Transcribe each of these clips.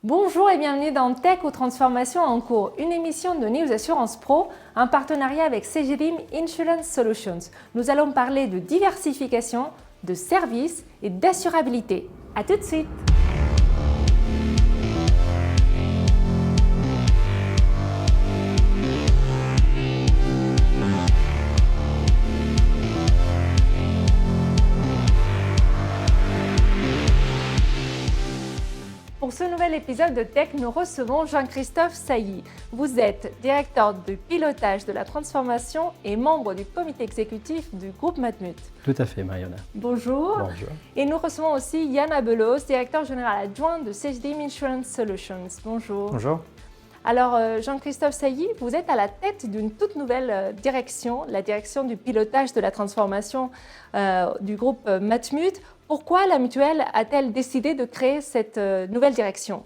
Bonjour et bienvenue dans Tech ou Transformation en cours, une émission de News Assurance Pro, en partenariat avec CGDIM Insurance Solutions. Nous allons parler de diversification, de services et d'assurabilité. A tout de suite. Pour ce nouvel épisode de Tech, nous recevons Jean-Christophe Sailly. Vous êtes directeur de pilotage de la transformation et membre du comité exécutif du groupe Matmut. Tout à fait, Mariana. Bonjour. Bonjour. Et nous recevons aussi Yann Abelos, directeur général adjoint de CGDIM Insurance Solutions. Bonjour. Bonjour. Alors, Jean-Christophe Sailly, vous êtes à la tête d'une toute nouvelle direction, la direction du pilotage de la transformation du groupe Matmut. Pourquoi la mutuelle a-t-elle décidé de créer cette nouvelle direction?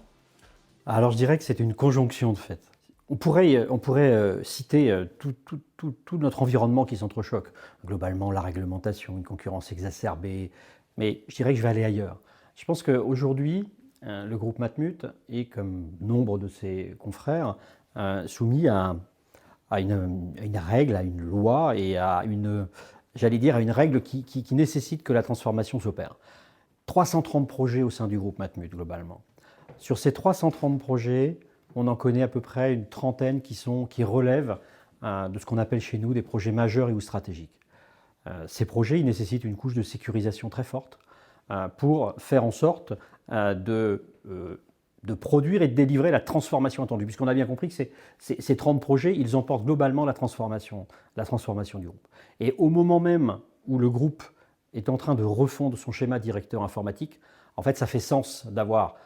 Alors, je dirais que c'est une conjonction de fait. On pourrait citer tout notre environnement qui s'entrechoque. Globalement, la réglementation, une concurrence exacerbée. Mais je dirais que je vais aller ailleurs. Je pense qu'aujourd'hui, le groupe Matmut est, comme nombre de ses confrères, soumis à une règle, à une loi et à une règle qui nécessite que la transformation s'opère. 330 projets au sein du groupe Matmut, globalement. Sur ces 330 projets, on en connaît à peu près une trentaine qui relèvent de ce qu'on appelle chez nous des projets majeurs et ou stratégiques. Ces projets, ils nécessitent une couche de sécurisation très forte pour faire en sorte de produire et de délivrer la transformation attendue. Puisqu'on a bien compris que ces 30 projets, ils emportent globalement la transformation du groupe. Et au moment même où le groupe est en train de refondre son schéma directeur informatique, en fait, ça fait sens d'avoir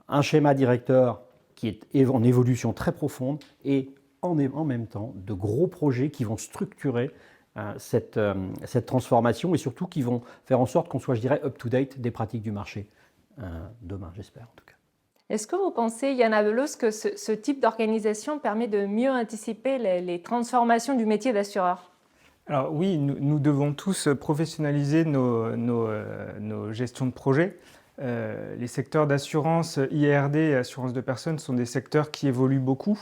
un schéma directeur qui est en évolution très profonde et en même temps de gros projets qui vont structurer cette transformation et surtout qui vont faire en sorte qu'on soit, je dirais, up-to-date des pratiques du marché demain, j'espère en tout cas. Est-ce que vous pensez, Yann Abelos, que ce type d'organisation permet de mieux anticiper les transformations du métier d'assureur? Alors oui, nous devons tous professionnaliser nos gestions de projet. Les secteurs d'assurance, IRD et assurance de personnes sont des secteurs qui évoluent beaucoup.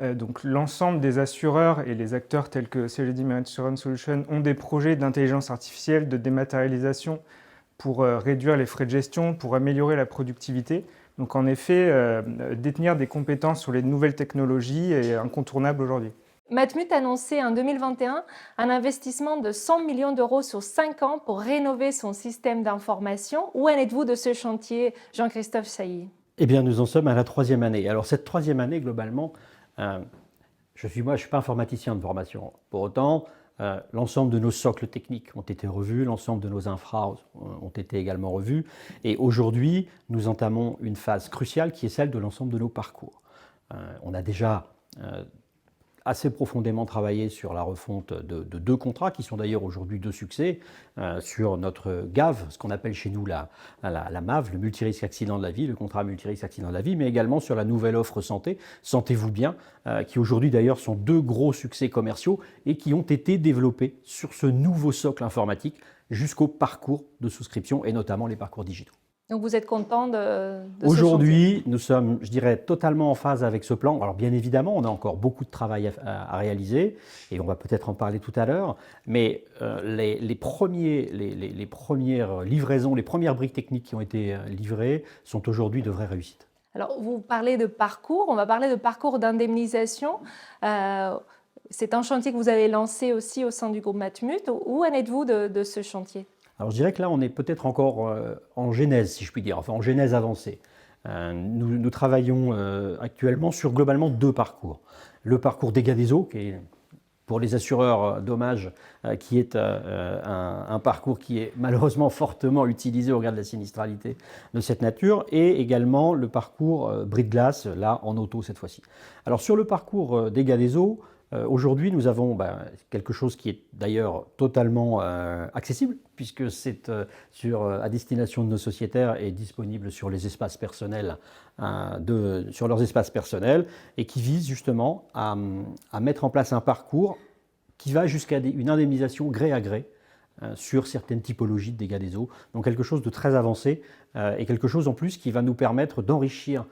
Donc l'ensemble des assureurs et les acteurs tels que CGDIM Insurance Solutions ont des projets d'intelligence artificielle, de dématérialisation pour réduire les frais de gestion, pour améliorer la productivité. Donc en effet, détenir des compétences sur les nouvelles technologies est incontournable aujourd'hui. Matmut a annoncé en 2021 un investissement de 100 millions d'euros sur 5 ans pour rénover son système d'information. Où en êtes-vous de ce chantier, Jean-Christophe Sailly? Eh bien, nous en sommes à la 3e année. Alors cette 3e année, globalement, je suis pas informaticien de formation. Pour autant, l'ensemble de nos socles techniques ont été revus, l'ensemble de nos infras ont été également revus. Et aujourd'hui, nous entamons une phase cruciale qui est celle de l'ensemble de nos parcours. On a déjà assez profondément travaillé sur la refonte de 2 contrats, qui sont d'ailleurs aujourd'hui 2 succès, sur notre GAV, ce qu'on appelle chez nous la MAV, le multirisque accident de la vie, le contrat multirisque accident de la vie, mais également sur la nouvelle offre santé, Sentez-vous bien, qui aujourd'hui d'ailleurs sont 2 gros succès commerciaux et qui ont été développés sur ce nouveau socle informatique jusqu'au parcours de souscription et notamment les parcours digitaux. Donc vous êtes content de Aujourd'hui, nous sommes, je dirais, totalement en phase avec ce plan. Alors bien évidemment, on a encore beaucoup de travail à réaliser et on va peut-être en parler tout à l'heure, mais les premières livraisons, les premières briques techniques qui ont été livrées sont aujourd'hui de vraies réussites. Alors vous parlez de parcours, on va parler de parcours d'indemnisation. C'est un chantier que vous avez lancé aussi au sein du groupe Matmut. Où en êtes-vous de ce chantier? Alors je dirais que là, on est peut-être encore en genèse, si je puis dire, enfin en genèse avancée. Nous travaillons actuellement sur globalement 2 parcours. Le parcours dégâts des eaux, qui est pour les assureurs dommages, qui est un parcours qui est malheureusement fortement utilisé au regard de la sinistralité de cette nature, et également le parcours bris de glace, là en auto cette fois-ci. Alors sur le parcours dégâts des eaux, aujourd'hui, nous avons quelque chose qui est d'ailleurs totalement accessible, puisque c'est à destination de nos sociétaires et disponible sur les espaces personnels, sur leurs espaces personnels, et qui vise justement à mettre en place un parcours qui va jusqu'à une indemnisation gré à gré sur certaines typologies de dégâts des eaux. Donc quelque chose de très avancé et quelque chose en plus qui va nous permettre d'enrichir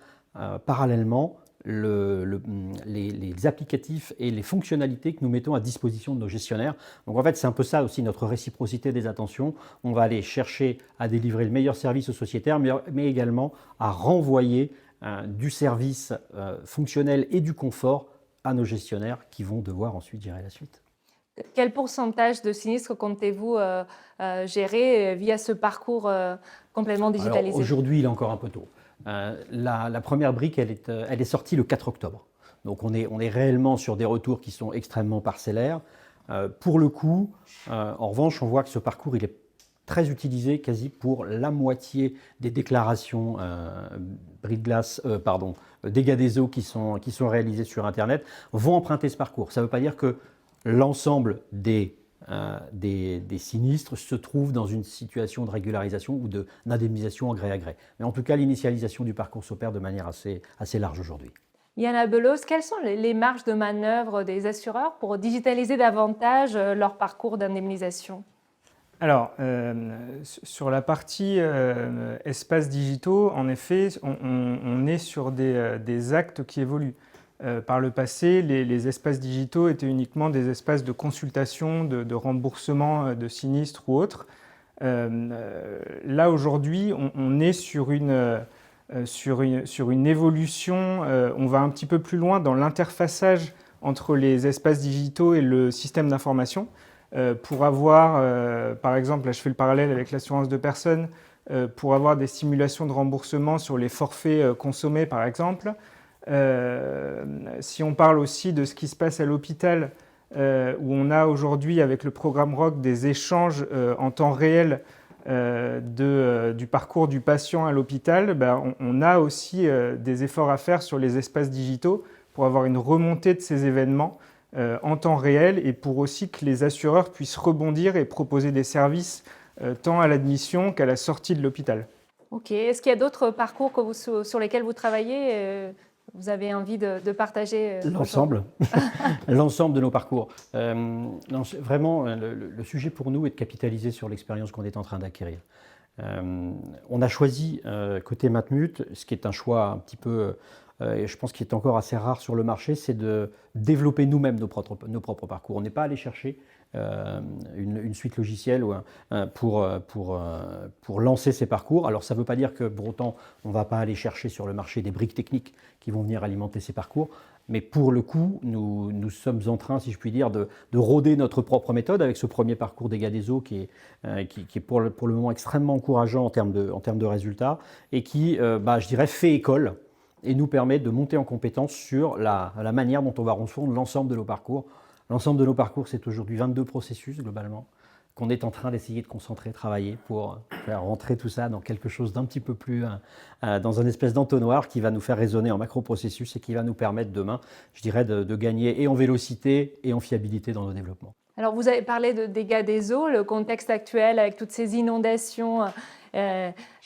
parallèlement les applicatifs et les fonctionnalités que nous mettons à disposition de nos gestionnaires. Donc en fait, c'est un peu ça aussi notre réciprocité des attentions. On va aller chercher à délivrer le meilleur service aux sociétaires, mais également à renvoyer du service fonctionnel et du confort à nos gestionnaires qui vont devoir ensuite gérer la suite. Quel pourcentage de sinistres comptez-vous gérer via ce parcours complètement digitalisé? Aujourd'hui, il est encore un peu tôt. La première brique, elle est sortie le 4 octobre. Donc on est réellement sur des retours qui sont extrêmement parcellaires. Pour le coup, en revanche, on voit que ce parcours, il est très utilisé quasi pour la moitié des déclarations dégâts des eaux qui sont réalisées sur Internet vont emprunter ce parcours. Ça ne veut pas dire que l'ensemble des sinistres se trouvent dans une situation de régularisation ou d'indemnisation en gré à gré. Mais en tout cas, l'initialisation du parcours s'opère de manière assez large aujourd'hui. Yana Belos, quelles sont les marges de manœuvre des assureurs pour digitaliser davantage leur parcours d'indemnisation? Alors, sur la partie espaces digitaux, en effet, on est sur des actes qui évoluent. Par le passé, les espaces digitaux étaient uniquement des espaces de consultation, de remboursement de sinistres ou autres. Là, aujourd'hui, on est sur une évolution. On va un petit peu plus loin dans l'interfaçage entre les espaces digitaux et le système d'information. Pour avoir, par exemple, là je fais le parallèle avec l'assurance de personnes, pour avoir des simulations de remboursement sur les forfaits consommés, par exemple. Si on parle aussi de ce qui se passe à l'hôpital, où on a aujourd'hui avec le programme ROC des échanges en temps réel du parcours du patient à l'hôpital, on a aussi des efforts à faire sur les espaces digitaux pour avoir une remontée de ces événements en temps réel et pour aussi que les assureurs puissent rebondir et proposer des services tant à l'admission qu'à la sortie de l'hôpital. Ok. Est-ce qu'il y a d'autres parcours sur lesquels vous travaillez vous avez envie de partager l'ensemble de nos parcours. Vraiment, le sujet pour nous est de capitaliser sur l'expérience qu'on est en train d'acquérir. On a choisi, côté Matmut, ce qui est un choix un petit peu, et je pense qu'il est encore assez rare sur le marché, c'est de développer nous-mêmes nos propres parcours. On n'est pas allé chercher une suite logicielle pour lancer ces parcours. Alors ça ne veut pas dire que pour autant on ne va pas aller chercher sur le marché des briques techniques qui vont venir alimenter ces parcours, mais pour le coup nous sommes en train, si je puis dire, de rôder notre propre méthode avec ce premier parcours dégâts des eaux qui est pour le moment extrêmement encourageant en termes de résultats et qui, je dirais, fait école et nous permet de monter en compétence sur la manière dont on va refondre l'ensemble de nos parcours. L'ensemble de nos parcours, c'est aujourd'hui 22 processus globalement, qu'on est en train d'essayer de concentrer, travailler pour faire rentrer tout ça dans quelque chose d'un petit peu plus, dans un espèce d'entonnoir qui va nous faire résonner en macro-processus et qui va nous permettre demain, je dirais, de gagner et en vélocité et en fiabilité dans nos développements. Alors vous avez parlé de dégâts des eaux, le contexte actuel avec toutes ces inondations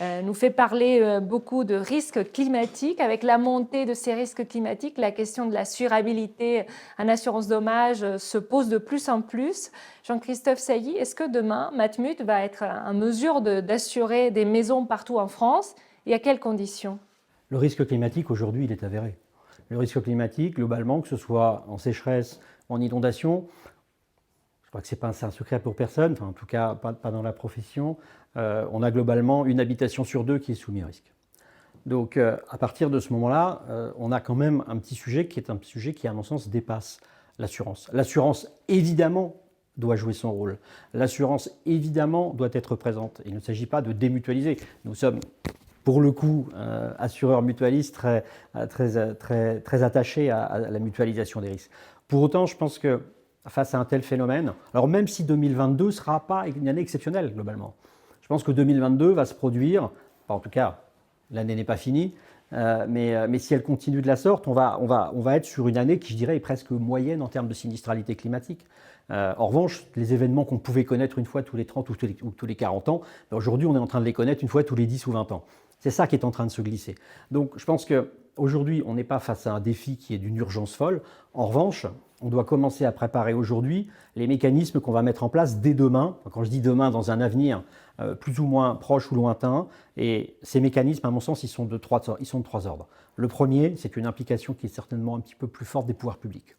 nous fait parler beaucoup de risques climatiques. Avec la montée de ces risques climatiques, la question de l'assurabilité en assurance dommage se pose de plus en plus. Jean-Christophe Sailly, est-ce que demain, Matmut va être en mesure d'assurer des maisons partout en France et à quelles conditions? Le risque climatique, aujourd'hui, il est avéré. Le risque climatique, globalement, que ce soit en sécheresse ou en inondation, je crois que c'est un secret pour personne, enfin, en tout cas pas dans la profession. On a globalement une habitation sur deux qui est soumise à risque. Donc à partir de ce moment-là, on a quand même un petit sujet qui est un sujet qui, à mon sens, dépasse l'assurance. L'assurance, évidemment, doit jouer son rôle. L'assurance, évidemment, doit être présente. Il ne s'agit pas de démutualiser. Nous sommes, pour le coup, assureurs mutualistes très attachés à la mutualisation des risques. Pour autant, je pense que face à un tel phénomène, alors même si 2022 ne sera pas une année exceptionnelle globalement, je pense que 2022 va se produire, en tout cas l'année n'est pas finie, mais si elle continue de la sorte, on va être sur une année qui, je dirais, est presque moyenne en termes de sinistralité climatique. En revanche, les événements qu'on pouvait connaître une fois tous les 30 ou tous les 40 ans, aujourd'hui on est en train de les connaître une fois tous les 10 ou 20 ans. C'est ça qui est en train de se glisser. Donc je pense qu'aujourd'hui on n'est pas face à un défi qui est d'une urgence folle. En revanche, on doit commencer à préparer aujourd'hui les mécanismes qu'on va mettre en place dès demain. Quand je dis demain, dans un avenir plus ou moins proche ou lointain. Et ces mécanismes, à mon sens, ils sont de trois ordres. Le premier, c'est une implication qui est certainement un petit peu plus forte des pouvoirs publics.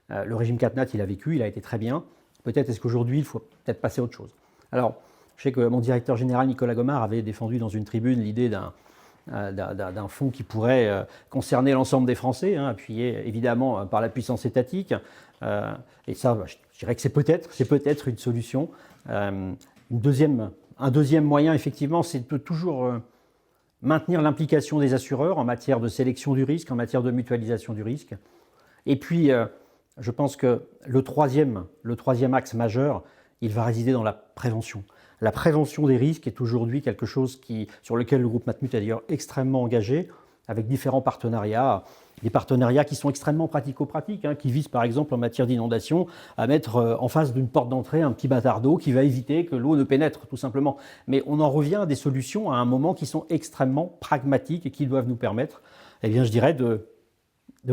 Le régime CatNat, il a vécu, il a été très bien. Peut-être est-ce qu'aujourd'hui, il faut peut-être passer à autre chose. Alors, je sais que mon directeur général, Nicolas Gomard, avait défendu dans une tribune l'idée d'un fonds qui pourrait concerner l'ensemble des Français, appuyé évidemment par la puissance étatique. Et ça, je dirais que c'est peut-être une solution. Un deuxième moyen, effectivement, c'est de toujours maintenir l'implication des assureurs en matière de sélection du risque, en matière de mutualisation du risque. Et puis, je pense que le troisième axe majeur, il va résider dans la prévention. La prévention des risques est aujourd'hui quelque chose sur lequel le groupe Matmut est d'ailleurs extrêmement engagé, avec différents partenariats, des partenariats qui sont extrêmement pratico-pratiques, qui visent par exemple en matière d'inondation à mettre en face d'une porte d'entrée un petit bâtard d'eau qui va éviter que l'eau ne pénètre tout simplement. Mais on en revient à des solutions à un moment qui sont extrêmement pragmatiques et qui doivent nous permettre, eh bien, je dirais, de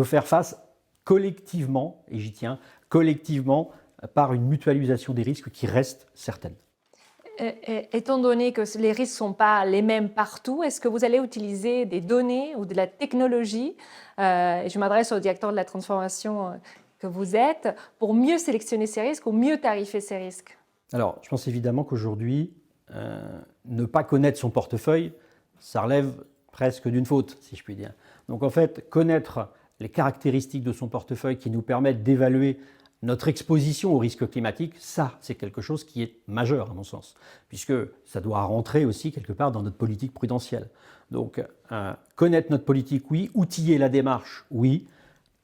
faire face collectivement, et j'y tiens, collectivement par une mutualisation des risques qui reste certaine. Étant donné que les risques ne sont pas les mêmes partout, est-ce que vous allez utiliser des données ou de la technologie, et je m'adresse au directeur de la transformation que vous êtes, pour mieux sélectionner ces risques ou mieux tarifer ces risques? Alors, je pense évidemment qu'aujourd'hui, ne pas connaître son portefeuille, ça relève presque d'une faute, si je puis dire. Donc en fait, connaître les caractéristiques de son portefeuille qui nous permettent d'évaluer notre exposition au risque climatique, ça, c'est quelque chose qui est majeur à mon sens, puisque ça doit rentrer aussi quelque part dans notre politique prudentielle. Donc, connaître notre politique, oui, outiller la démarche, oui,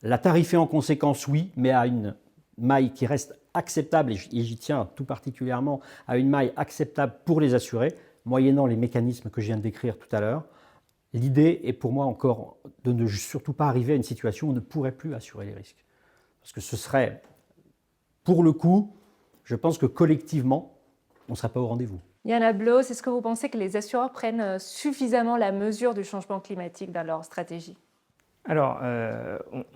la tarifer en conséquence, oui, mais à une maille qui reste acceptable, et j'y tiens tout particulièrement, à une maille acceptable pour les assurés, moyennant les mécanismes que je viens de décrire tout à l'heure. L'idée est pour moi encore de ne surtout pas arriver à une situation où on ne pourrait plus assurer les risques. Parce que ce serait, pour le coup, je pense que collectivement, on ne serait pas au rendez-vous. Yana Bloos, est-ce que vous pensez que les assureurs prennent suffisamment la mesure du changement climatique dans leur stratégie? Alors,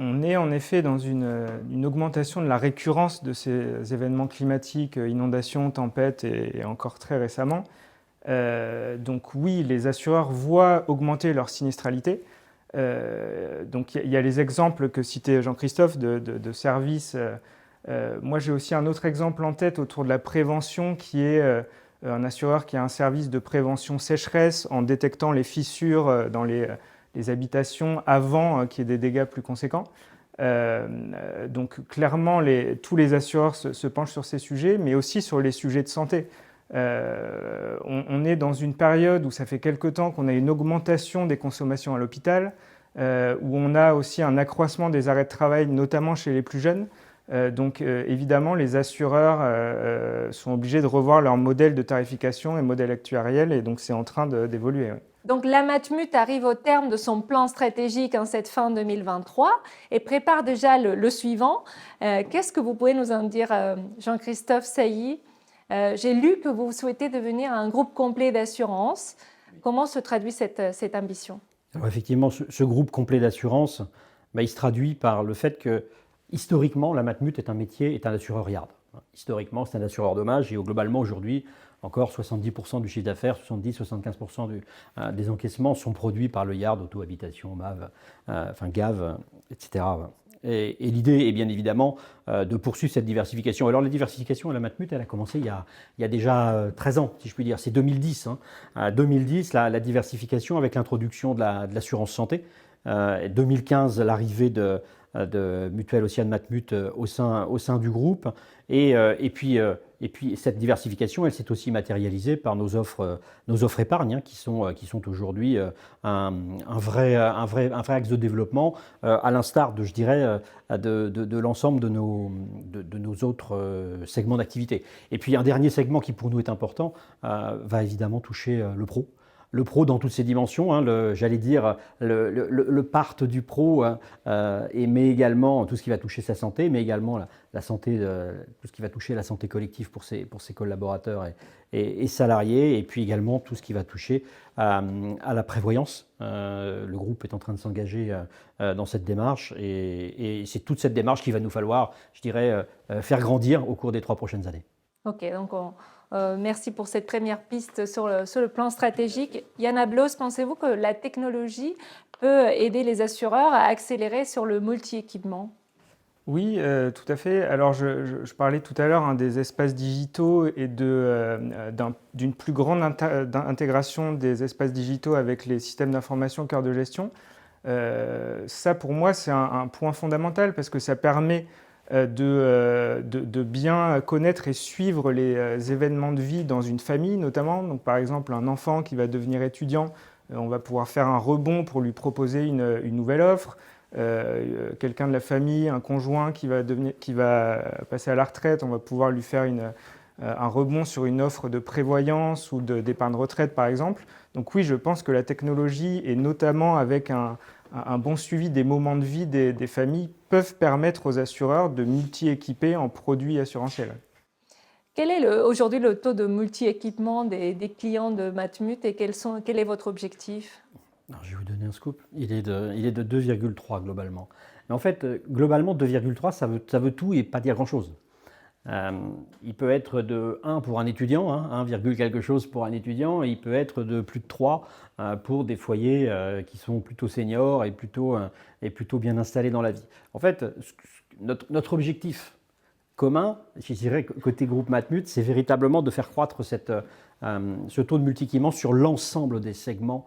on est en effet dans une augmentation de la récurrence de ces événements climatiques, inondations, tempêtes et encore très récemment. Donc oui, les assureurs voient augmenter leur sinistralité. Donc il y a les exemples que citait Jean-Christophe de services. Moi, j'ai aussi un autre exemple en tête autour de la prévention qui est un assureur qui a un service de prévention sécheresse en détectant les fissures dans les habitations avant qu'il y ait des dégâts plus conséquents. Donc clairement, tous les assureurs se penchent sur ces sujets, mais aussi sur les sujets de santé. On est dans une période où ça fait quelque temps qu'on a une augmentation des consommations à l'hôpital, où on a aussi un accroissement des arrêts de travail, notamment chez les plus jeunes. Donc évidemment, les assureurs sont obligés de revoir leur modèle de tarification et modèle actuariel, et donc c'est en train d'évoluer. Oui. Donc la Matmut arrive au terme de son plan stratégique en cette fin 2023 et prépare déjà le suivant. Qu'est-ce que vous pouvez nous en dire, Jean-Christophe Sailly? J'ai lu que vous souhaitez devenir un groupe complet d'assurance. Comment se traduit cette ambition? Alors effectivement, ce groupe complet d'assurance, il se traduit par le fait que, historiquement, la Matmut est un assureur yard. Historiquement, c'est un assureur dommages et globalement, aujourd'hui, encore 70% du chiffre d'affaires, 70-75% des encaissements sont produits par le yard, auto-habitation, MAV, GAV, etc. Et l'idée est bien évidemment de poursuivre cette diversification. Alors la diversification à la Matmut, elle a commencé il y a déjà 13 ans, si je puis dire. C'est 2010. 2010, la diversification avec l'introduction de l'assurance santé. 2015, l'arrivée de Mutuelle Océane Matmut au sein du groupe. Et puis cette diversification, elle s'est aussi matérialisée par nos offres épargne, qui sont aujourd'hui un vrai axe de développement, à l'instar je dirais, de l'ensemble de nos autres segments d'activité. Et puis un dernier segment qui pour nous est important va évidemment toucher le pro. le pro dans toutes ses dimensions, hein, j'allais dire le part du pro, mais également tout ce qui va toucher sa santé, mais également la santé, tout ce qui va toucher la santé collective pour ses collaborateurs et salariés, et puis également tout ce qui va toucher à la prévoyance. Le groupe est en train de s'engager dans cette démarche, et c'est toute cette démarche qu'il va nous falloir, je dirais, faire grandir au cours des 3 prochaines années. Ok, donc merci pour cette première piste sur le plan stratégique. Yana Bloss, pensez-vous que la technologie peut aider les assureurs à accélérer sur le multi-équipement? Oui, tout à fait. Alors, je parlais tout à l'heure des espaces digitaux et d'une plus grande intégration des espaces digitaux avec les systèmes d'information cœur de gestion. Ça, pour moi, c'est un point fondamental parce que ça permet de bien connaître et suivre les événements de vie dans une famille, notamment. Donc, par exemple, un enfant qui va devenir étudiant, on va pouvoir faire un rebond pour lui proposer une nouvelle offre. Quelqu'un de la famille, un conjoint qui va passer à la retraite, on va pouvoir lui faire un rebond sur une offre de prévoyance ou d'épargne retraite, par exemple. Donc oui, je pense que la technologie, et notamment avec un bon suivi des moments de vie des familles, peuvent permettre aux assureurs de multi-équiper en produits assurantiels. Quel est aujourd'hui le taux de multi-équipement des clients de Matmut et quel est votre objectif? Alors, je vais vous donner un scoop. Il est de 2,3 globalement. Mais en fait, globalement, 2,3, ça veut tout et pas dire grand-chose. Il peut être de 1 pour un étudiant, 1, quelque chose pour un étudiant, et il peut être de plus de 3 pour des foyers qui sont plutôt seniors et plutôt bien installés dans la vie. En fait, notre objectif commun, je dirais côté groupe Matmut, c'est véritablement de faire croître ce taux de multi-équipement sur l'ensemble des segments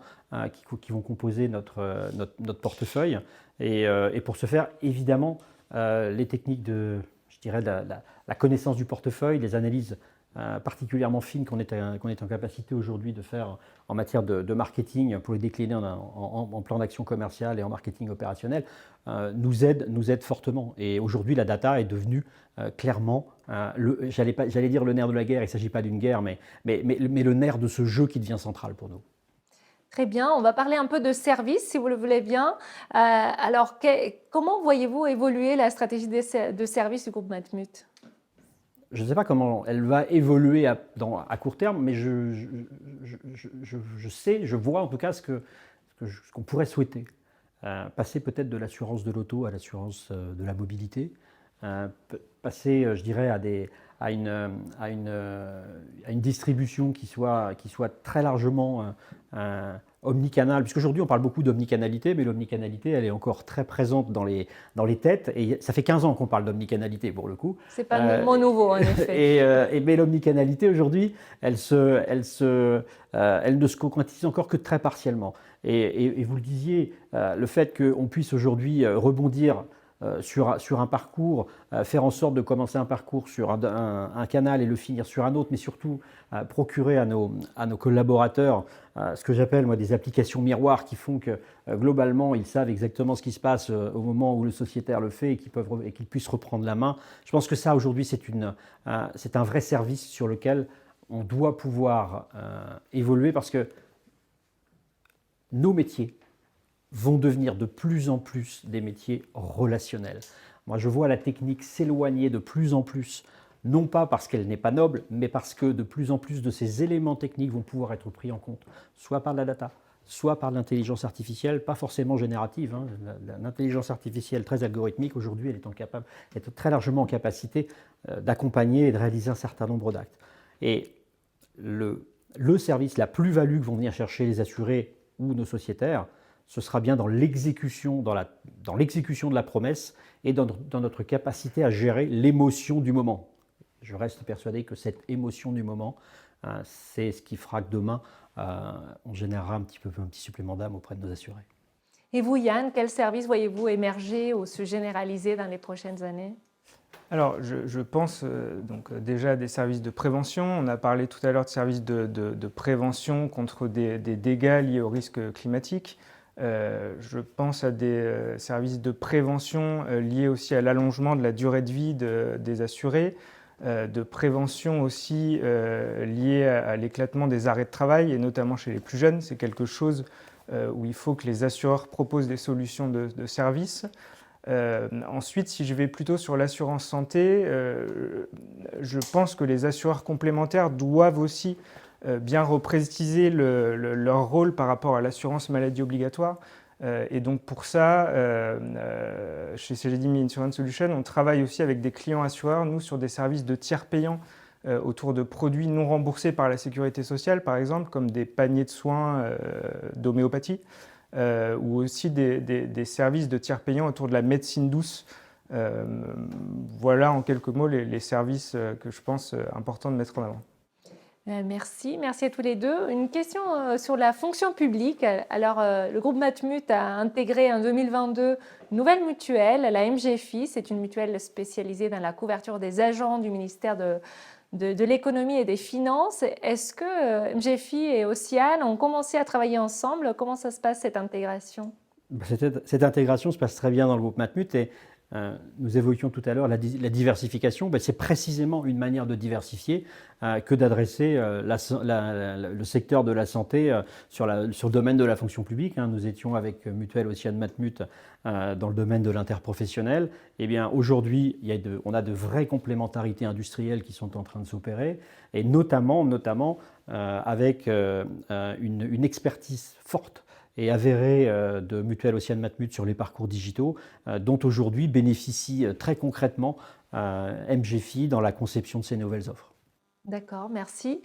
qui vont composer notre portefeuille. Et pour ce faire, évidemment, les techniques de la connaissance du portefeuille, les analyses particulièrement fines qu'on est en capacité aujourd'hui de faire en matière de marketing pour les décliner en plan d'action commerciale et en marketing opérationnel, nous aident fortement. Et aujourd'hui, la data est devenue clairement, j'allais dire le nerf de la guerre, il ne s'agit pas d'une guerre, mais le nerf de ce jeu qui devient central pour nous. Très bien, on va parler un peu de service, si vous le voulez bien. Alors, comment voyez-vous évoluer la stratégie de service du groupe Matmut? Je ne sais pas comment elle va évoluer à court terme, mais je vois en tout cas ce qu'on pourrait souhaiter. Passer peut-être de l'assurance de l'auto à l'assurance de la mobilité, passer, je dirais, à une distribution qui soit très largement omnicanal, puisqu'aujourd'hui on parle beaucoup d'omnicanalité, mais l'omnicanalité elle est encore très présente dans les têtes, et ça fait 15 ans qu'on parle d'omnicanalité pour le coup. C'est pas un mot nouveau en effet. Mais l'omnicanalité aujourd'hui, elle ne se concrétise encore que très partiellement. Et vous le disiez, le fait qu'on puisse aujourd'hui rebondir sur un parcours, faire en sorte de commencer un parcours sur un canal et le finir sur un autre, mais surtout procurer à nos collaborateurs ce que j'appelle moi des applications miroirs qui font que globalement ils savent exactement ce qui se passe au moment où le sociétaire le fait et qu'ils puissent reprendre la main. Je pense que ça aujourd'hui c'est un vrai service sur lequel on doit pouvoir évoluer, parce que nos métiers vont devenir de plus en plus des métiers relationnels. Moi, je vois la technique s'éloigner de plus en plus, non pas parce qu'elle n'est pas noble, mais parce que de plus en plus de ces éléments techniques vont pouvoir être pris en compte, soit par la data, soit par l'intelligence artificielle, pas forcément générative. L'intelligence artificielle très algorithmique, aujourd'hui, elle est très largement en capacité d'accompagner et de réaliser un certain nombre d'actes. Et le service, la plus-value que vont venir chercher les assurés ou nos sociétaires, ce sera bien dans l'exécution, dans l'exécution de la promesse et dans notre capacité à gérer l'émotion du moment. Je reste persuadé que cette émotion du moment, c'est ce qui fera que demain, on générera un petit supplément d'âme auprès de nos assurés. Et vous, Yann, quel service voyez-vous émerger ou se généraliser dans les prochaines années? Alors, je pense donc déjà à des services de prévention. On a parlé tout à l'heure de services de prévention contre des dégâts liés aux risques climatiques. Je pense à des services de prévention liés aussi à l'allongement de la durée de vie des assurés. de prévention aussi liée à l'éclatement des arrêts de travail, et notamment chez les plus jeunes. C'est quelque chose où il faut que les assureurs proposent des solutions de services. Ensuite, si je vais plutôt sur l'assurance santé, je pense que les assureurs complémentaires doivent aussi bien repréciser leur rôle par rapport à l'assurance maladie obligatoire. Et donc pour ça, chez CGD Insurance Solutions, on travaille aussi avec des clients assureurs, nous, sur des services de tiers payants autour de produits non remboursés par la sécurité sociale, par exemple, comme des paniers de soins d'homéopathie, ou aussi des services de tiers payants autour de la médecine douce. Voilà en quelques mots les services que je pense importants de mettre en avant. Merci à tous les deux. Une question sur la fonction publique. Alors, le groupe Matmut a intégré en 2022 une nouvelle mutuelle, la MGFI. C'est une mutuelle spécialisée dans la couverture des agents du ministère de l'économie et des finances. Est-ce que MGFI et Océane ont commencé à travailler ensemble? Comment ça se passe, cette intégration? Cette intégration se passe très bien dans le groupe Matmut et nous évoquions tout à l'heure la diversification. C'est précisément une manière de diversifier que d'adresser le secteur de la santé sur le domaine de la fonction publique. Nous étions avec Mutuelle Océane Matmut dans le domaine de l'interprofessionnel. Eh bien, aujourd'hui, on a de vraies complémentarités industrielles qui sont en train de s'opérer, et notamment avec une expertise forte et avérée de Mutuelle Océane Matmut sur les parcours digitaux, dont aujourd'hui bénéficie très concrètement MGFI dans la conception de ces nouvelles offres. D'accord, merci.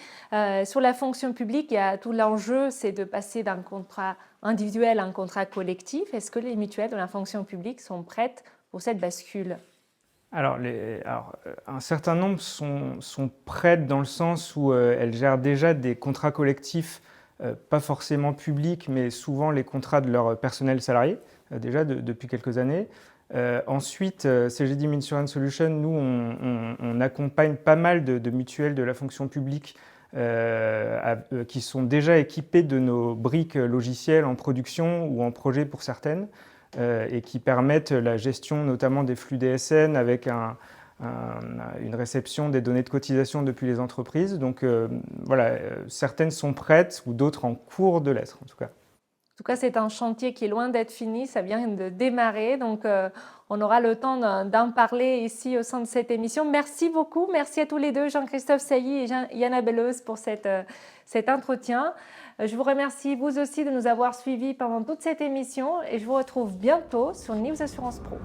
Sur la fonction publique, il y a tout l'enjeu, c'est de passer d'un contrat individuel à un contrat collectif. Est-ce que les mutuelles de la fonction publique sont prêtes pour cette bascule? Alors, un certain nombre sont prêtes dans le sens où elles gèrent déjà des contrats collectifs, pas forcément publics, mais souvent les contrats de leur personnel salarié, déjà depuis quelques années. Ensuite, CGD Insurance Solutions, nous, on accompagne pas mal de mutuelles de la fonction publique qui sont déjà équipées de nos briques logicielles en production ou en projet pour certaines, et qui permettent la gestion notamment des flux DSN avec une réception des données de cotisation depuis les entreprises. Donc voilà, certaines sont prêtes ou d'autres en cours de l'être en tout cas. En tout cas, c'est un chantier qui est loin d'être fini, ça vient de démarrer, donc on aura le temps d'en parler ici au sein de cette émission. Merci beaucoup, merci à tous les deux, Jean-Christophe Sailly et Yana Belloz pour cet entretien. Je vous remercie vous aussi de nous avoir suivis pendant toute cette émission et je vous retrouve bientôt sur News Assurance Pro.